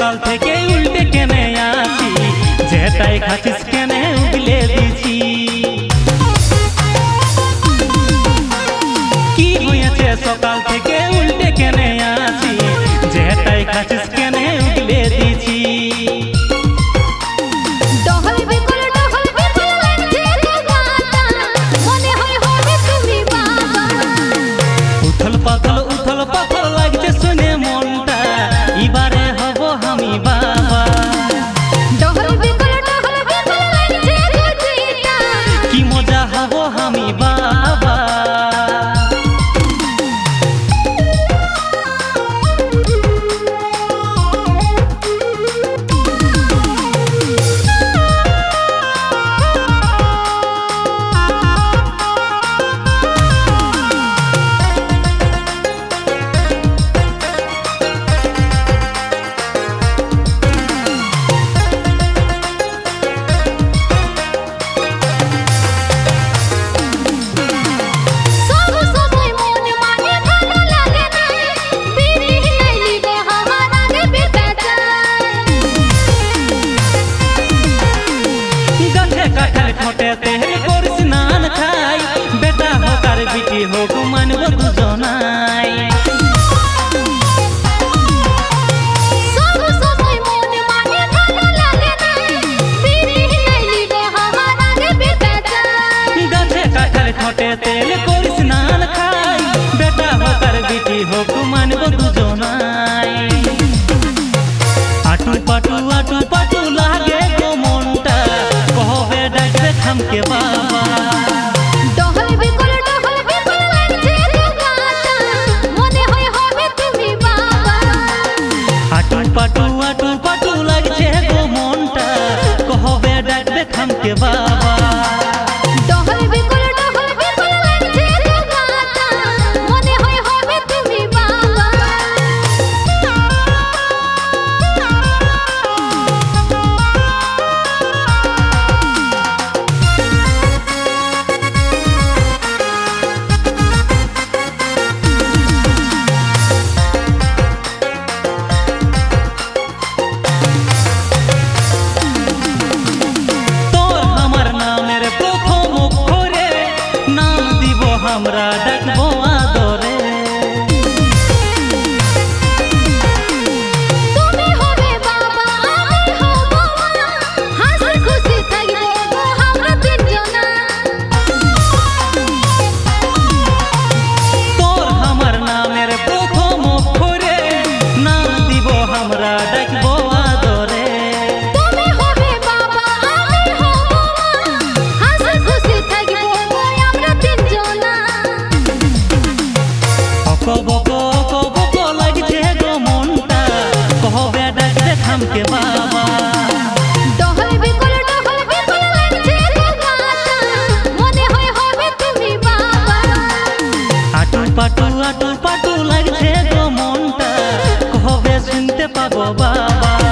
সকাল থেকে উল্টে কেনে আছি, যেটাই খাচ্ছিস কেনে উগলে দিছি। কি হয়েছে সকাল থেকে উল্টে কেনে আছি, যেটাই খাচ্ছিস কেনে উগলে দিছি। উথল পাথল লাগছে শুনে মনটা, এবারে হব আমি বাবা। কি মজা হব আমি বাবা। হোক মানব দুজনাই, গাছে কাঠার ঠোঁটে তেল করি স্নান খাই, বেটা হোক আর বিটি হোক মানব দুজনাই। আটু পাটু লাগে গো মনটা, কবে ডাকবে খামকে বাবা। পাটু লাগছে গো মনটা, কবে ডাকবে খামকে বাবা। আমরা ডাকবো আদরে, তুমি হবে বাবা আমি হব মা, হাসি খুশি থাকবো আমরা তিনজনা। তোর আমার নামের প্রথম অক্ষরে নাম দিব আমরা ডাকবো আদরে। তুমি হবে বাবা আমি হব মা, হাসি খুশি থাকবো আমরা তিনজনা। বক লাগছে গো মনটা, কবে ডাকবে খামকে বাবা। ডহল বিকল লাগছে গো গাটা, মনে হয় হবে তুমি বাবা। আটু পাটু লাগছে গো মনটা, কবে শুনতে পাবো বাবা।